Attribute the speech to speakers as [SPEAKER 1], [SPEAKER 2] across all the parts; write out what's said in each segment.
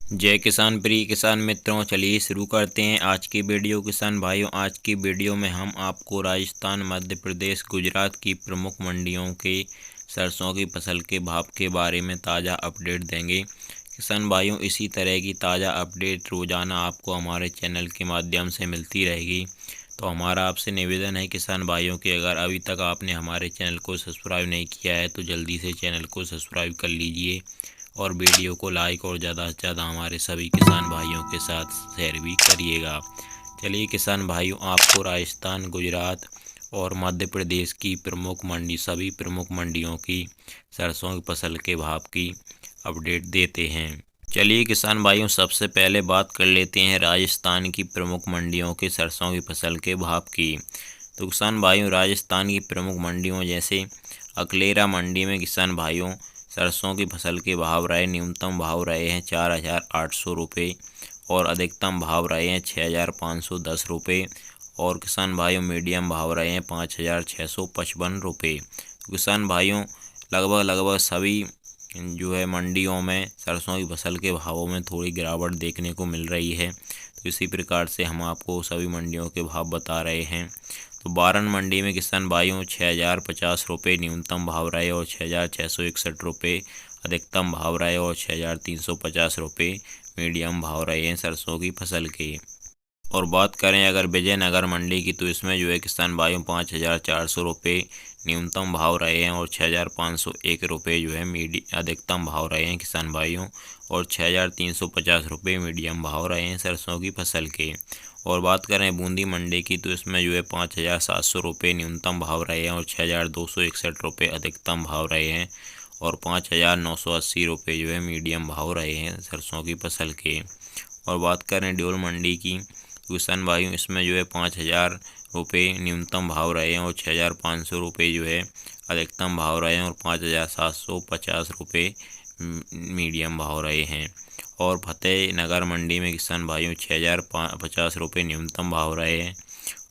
[SPEAKER 1] जय किसान प्रिय किसान मित्रों, चलिए शुरू करते हैं आज की वीडियो। किसान भाइयों, आज की वीडियो में हम आपको राजस्थान, मध्य प्रदेश, गुजरात की प्रमुख मंडियों के सरसों की फसल के भाव के बारे में ताज़ा अपडेट देंगे। किसान भाइयों, इसी तरह की ताज़ा अपडेट रोज़ाना आपको हमारे चैनल के माध्यम से मिलती रहेगी। तो हमारा आपसे निवेदन है किसान भाइयों कि अगर अभी तक आपने हमारे चैनल को सब्सक्राइब नहीं किया है तो जल्दी से चैनल को सब्सक्राइब कर लीजिए और वीडियो को लाइक और ज़्यादा से ज़्यादा हमारे सभी किसान भाइयों के साथ शेयर भी करिएगा। चलिए किसान भाइयों, आपको राजस्थान, गुजरात और मध्य प्रदेश की सभी प्रमुख मंडियों की सरसों की फसल के भाव की अपडेट देते हैं। चलिए किसान भाइयों, सबसे पहले बात कर लेते हैं राजस्थान की प्रमुख मंडियों के सरसों की फसल के भाव की। तो किसान भाइयों, राजस्थान की प्रमुख मंडियों जैसे अकलेरा मंडी में किसान भाइयों सरसों की फसल के भाव रहे, न्यूनतम भाव रहे हैं 4,800 रुपये और अधिकतम भाव रहे हैं 6,510 रुपये और किसान भाइयों मीडियम भाव रहे हैं 5,655 रुपये। तो किसान भाइयों, लगभग सभी मंडियों में सरसों की फसल के भावों में थोड़ी गिरावट देखने को मिल रही है। तो इसी प्रकार से हम आपको सभी मंडियों के भाव बता रहे हैं। तो बारन मंडी में किसान भाइयों 6,050 रुपये न्यूनतम भाव रहे और 6,661 रुपये अधिकतम भाव रहे और 6,350 रुपये मीडियम भाव रहे हैं सरसों की फसल के। और बात करें अगर विजयनगर मंडी की, तो इसमें किसान भाइयों 5,400 रुपये न्यूनतम भाव रहे हैं और 6,501 रुपये अधिकतम भाव रहे हैं किसान भाइयों और 6,350 रुपये मीडियम भाव रहे हैं सरसों की फसल के। और बात करें बूंदी मंडी की, तो इसमें 5,700 रुपये न्यूनतम भाव रहे हैं और 6,261 रुपये अधिकतम भाव रहे हैं और 5,980 रुपये मीडियम भाव रहे हैं सरसों की फसल के। और बात करें ड्योल मंडी की, किसान भाइयों इसमें 5,000 रुपये न्यूनतम भाव रहे हैं और 6,500 रुपये अधिकतम भाव रहे हैं और 5,750 रुपये मीडियम भाव रहे हैं। और फतेहनगर मंडी में किसान भाइयों 6,050 रुपये न्यूनतम भाव रहे हैं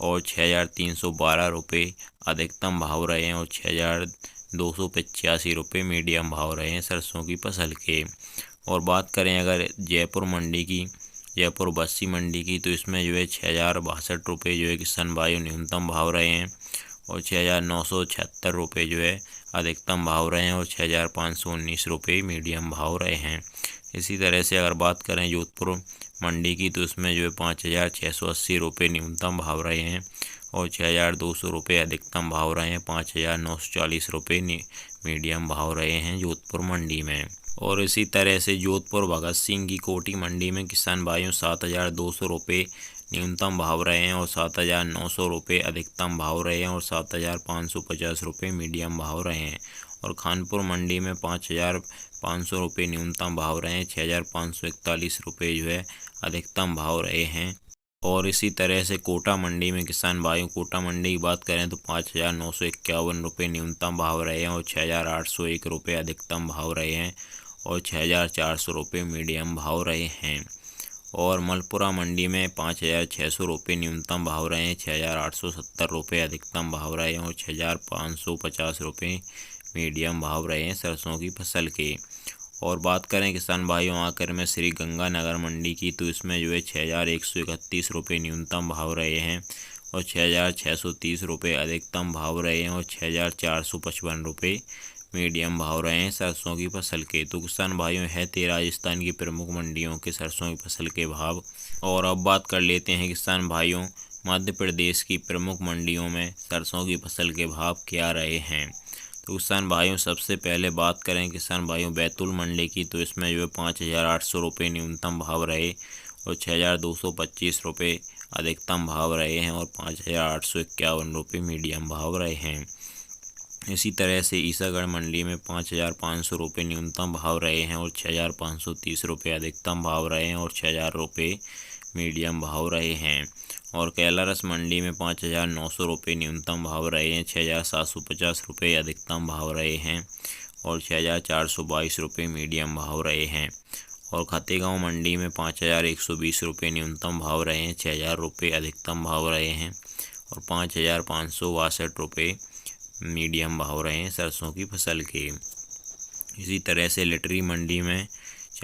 [SPEAKER 1] और 6,312 रुपये अधिकतम भाव रहे हैं और 6,285 रुपये मीडियम भाव रहे हैं सरसों की फसल के। और बात करें अगर जयपुर बस्सी मंडी की, तो इसमें 6,062 रुपये किसान भाइयों न्यूनतम भाव रहे हैं और 6,976 रुपये अधिकतम भाव रहे हैं और 6,519 रुपये मीडियम भाव रहे हैं। इसी तरह से अगर बात करें जोधपुर मंडी की, तो इसमें 5,680 रुपये न्यूनतम भाव रहे हैं और 6,200 रुपये अधिकतम भाव रहे हैं, 5,940 रुपये मीडियम भाव रहे हैं जोधपुर मंडी में। और इसी तरह से जोधपुर भगत सिंह की कोठी मंडी में किसान भाइयों 7,200 रुपये न्यूनतम भाव रहे हैं और 7,900 रुपये अधिकतम भाव रहे हैं और 7,550 रुपये मीडियम भाव रहे हैं। और खानपुर मंडी में 5,500 रुपये न्यूनतम भाव रहे हैं, 6,541 रुपये अधिकतम भाव रहे हैं। और इसी तरह से कोटा मंडी में किसान भाइयों कोटा मंडी की बात करें तो 5,951 रुपये न्यूनतम भाव रहे हैं और 6,801 रुपये अधिकतम भाव रहे हैं और 6,400 रुपये मीडियम भाव रहे हैं। और मलपुरा मंडी में 5,600 रुपये न्यूनतम भाव रहे हैं, 6,870 रुपये अधिकतम भाव रहे हैं और 6,550 रुपये मीडियम भाव रहे हैं सरसों की फसल के। और बात करें किसान भाइयों आकर में श्री गंगानगर मंडी की, तो इसमें 6,131 रुपये न्यूनतम भाव रहे हैं और 6,630 रुपये अधिकतम भाव रहे हैं और 6,455 रुपये मीडियम भाव रहे हैं सरसों की फसल के। तो किसान भाइयों है राजस्थान की प्रमुख मंडियों के सरसों की फसल के भाव। और अब बात कर लेते हैं किसान भाइयों मध्य प्रदेश की प्रमुख मंडियों में सरसों की फसल के भाव क्या रहे हैं। तो किसान भाइयों सबसे पहले बात करें किसान भाइयों बैतूल मंडी की, तो इसमें 5,800 रुपये न्यूनतम भाव रहे और 6,225 रुपये अधिकतम भाव रहे हैं और 5,851 रुपये मीडियम भाव रहे हैं। इसी तरह से ईसागढ़ मंडी में 5,500 रुपये न्यूनतम भाव रहे हैं और 6,530 रुपये अधिकतम भाव रहे हैं और 6,000 रुपये मीडियम भाव रहे हैं। और कैलारस मंडी में 5,900 रुपये न्यूनतम भाव रहे हैं, 6,750 रुपये अधिकतम भाव रहे हैं और 6,422 रुपये मीडियम भाव रहे हैं। और खातेगांव मंडी में 5,120 रुपये न्यूनतम भाव रहे हैं, 6,000 रुपये अधिकतम भाव रहे हैं और 5,562 रुपये मीडियम भाव रहे हैं सरसों की फसल के। इसी तरह से लिटरी मंडी में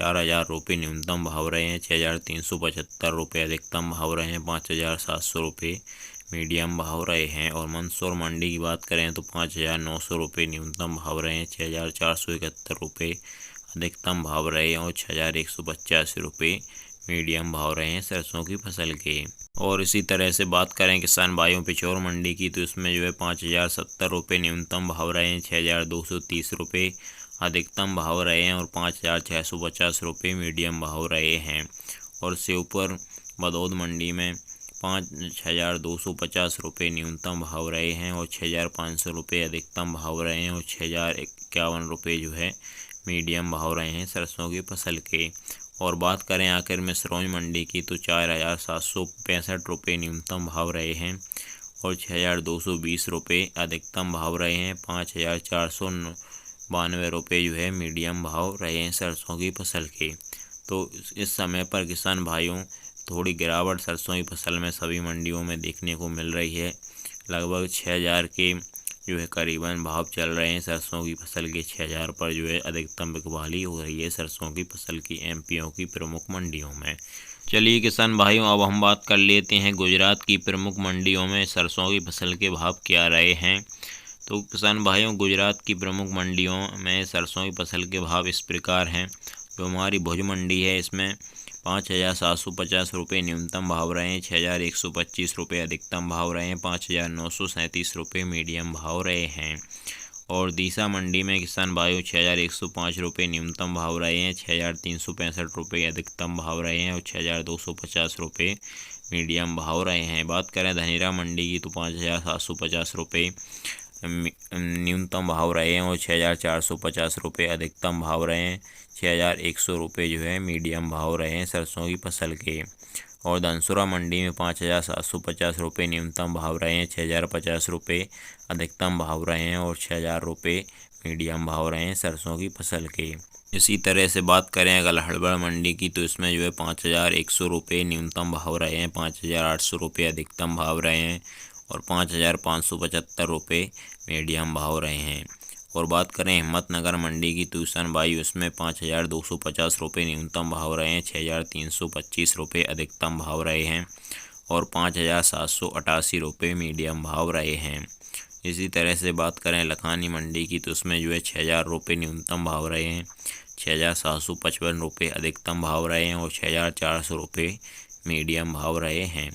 [SPEAKER 1] 4,000 रुपये न्यूनतम भाव रहे हैं। 6,375 रुपये अधिकतम भाव रहे हैं। 5,700 रुपये मीडियम भाव रहे हैं। और मंदसौर मंडी की बात करें तो 5,900 रुपये न्यूनतम भाव रहे हैं। 6,471 रुपये अधिकतम भाव रहे हैं। और 6,185 रुपये मीडियम भाव रहे हैं सरसों की फसल के। और इसी तरह से बात करें किसान भाइयों पिछोर मंडी की तो इसमें जो है 5,070 रुपये न्यूनतम भाव रहे हैं। 6,230 रुपये अधिकतम भाव रहे हैं। और 5,650 रुपये मीडियम भाव रहे हैं। और श्योपुर बदौद मंडी में 6,250 रुपये न्यूनतम भाव रहे हैं। और 6,500 रुपये अधिकतम भाव रहे हैं। और 6,051 रुपये जो है मीडियम भाव रहे हैं सरसों की फसल के। और बात करें आखिर में सिरोंज मंडी की तो 4,765 रुपये न्यूनतम भाव रहे हैं। और 6,220 रुपये अधिकतम भाव रहे हैं। 5,492 रुपये जो है मीडियम भाव रहे हैं सरसों की फसल के। तो इस समय पर किसान भाइयों थोड़ी गिरावट सरसों की फसल में सभी मंडियों में देखने को मिल रही है। लगभग 6,000 के जो है करीबन भाव चल रहे हैं सरसों की फसल के। 6,000 पर जो है अधिकतम बिकवाली हो रही है सरसों की फसल की एमपीओ की प्रमुख मंडियों में। चलिए किसान भाइयों अब हम बात कर लेते हैं गुजरात की प्रमुख मंडियों में सरसों की फसल के भाव क्या रहे हैं। तो किसान भाइयों गुजरात की प्रमुख मंडियों में सरसों की फसल के भाव इस प्रकार हैं। जो हमारी भुज मंडी है इसमें 5,750 रुपये न्यूनतम भाव रहे हैं। 6,125 रुपये अधिकतम भाव रहे हैं। 5,937 रुपये मीडियम भाव रहे हैं। और दीसा मंडी में किसान भाइयों 6,105 रुपये न्यूनतम भाव रहे हैं। 6,365 रुपये अधिकतम भाव रहे हैं। और 6,250 रुपये मीडियम भाव रहे हैं। बात करें धनेरा मंडी की तो 5,750 रुपये न्यूनतम भाव रहे हैं। और 6,450 रुपये अधिकतम भाव रहे हैं। 6,100 रुपये जो है मीडियम भाव रहे हैं सरसों की फसल के। और धनसुरा मंडी में 5,750 रुपये न्यूनतम भाव रहे हैं। 6,050 रुपये अधिकतम भाव रहे हैं। और 6,000 रुपये मीडियम भाव रहे हैं सरसों की फसल के। इसी तरह से बात करें अगर हड़बड़ मंडी की तो इसमें जो है 5,100 रुपये न्यूनतम भाव रहे हैं। 5,800 रुपये अधिकतम भाव रहे हैं। और 5,575 रुपये मीडियम भाव रहे हैं। और बात करें हिम्मतनगर मंडी की तो किसान भाई उसमें 5,250 रुपये न्यूनतम भाव रहे हैं। 6,325 रुपये अधिकतम भाव रहे हैं। और 5,788 रुपये मीडियम भाव रहे हैं। इसी तरह से बात करें लखानी मंडी की तो उसमें जो है 6,000 रुपये न्यूनतम भाव रहे हैं। 6,755 रुपये अधिकतम भाव रहे हैं। और 6,400 रुपये मीडियम भाव रहे हैं।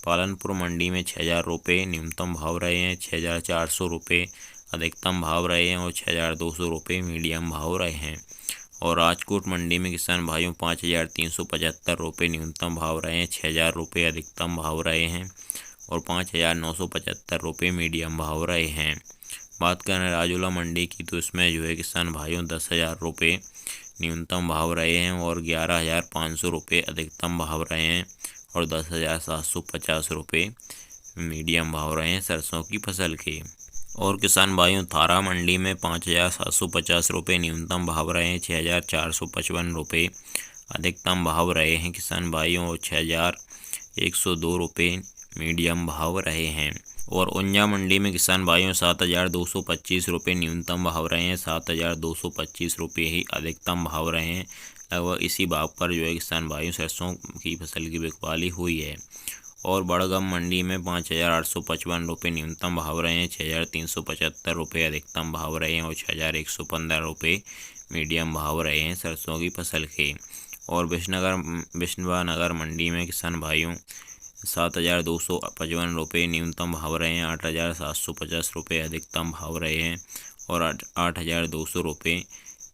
[SPEAKER 1] पालनपुर मंडी में 6,000 रुपये न्यूनतम भाव रहे हैं। 6,400 रुपये अधिकतम भाव रहे हैं। और 6,200 रुपये मीडियम भाव रहे हैं। और राजकोट मंडी में किसान भाइयों 5,375 रुपये न्यूनतम भाव रहे हैं। 6,000 रुपये अधिकतम भाव रहे हैं। और 5,975 रुपये मीडियम भाव रहे हैं। बात करें राजूला मंडी की तो इसमें जो है किसान भाइयों 10,000 रुपये न्यूनतम भाव रहे हैं। और 11,500 रुपये अधिकतम भाव रहे हैं। और 10,750 रुपये मीडियम भाव रहे हैं सरसों की फसल के। और किसान भाइयों थारा मंडी में 5,750 रुपये न्यूनतम भाव रहे हैं। 6,455 रुपये अधिकतम भाव रहे हैं किसान भाइयों। और 6,102 रुपये मीडियम भाव रहे हैं। और ऊंझा मंडी में किसान भाइयों 7,225 रुपये न्यूनतम भाव रहे हैं। 7,225 रुपये ही अधिकतम भाव रहे हैं। लगभग इसी भाव पर जो है किसान भाइयों सरसों की फसल की बिकवाली हुई है। और बड़गम मंडी में 5,855 रुपये न्यूनतम भाव रहे हैं। 6,375 रुपये अधिकतम भाव रहे हैं। और 6,115 रुपये मीडियम भाव रहे हैं सरसों की फसल के। और विष्णुवानगर मंडी में किसान भाइयों 7,255 रुपये न्यूनतम भाव रहे हैं। 8,750 रुपये अधिकतम भाव रहे हैं। और 8,200 रुपये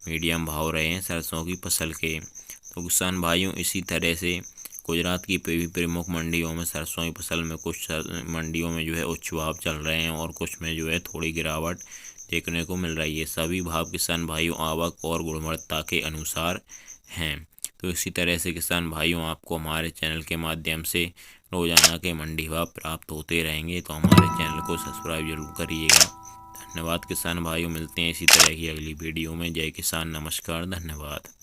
[SPEAKER 1] मीडियम भाव रहे हैं सरसों की फसल के। तो किसान भाइयों इसी तरह से गुजरात की प्रमुख मंडियों में सरसों की फसल में कुछ मंडियों में जो है उच्च भाव चल रहे हैं। और कुछ में जो है थोड़ी गिरावट देखने को मिल रही है। सभी भाव किसान भाइयों आवक और गुणवत्ता के अनुसार हैं। तो इसी तरह से किसान भाइयों आपको हमारे चैनल के माध्यम से रोजाना के मंडी भाव प्राप्त होते रहेंगे। तो हमारे चैनल को सब्सक्राइब जरूर करिएगा। धन्यवाद किसान भाइयों, मिलते हैं इसी तरह की अगली वीडियो में। जय किसान, नमस्कार, धन्यवाद।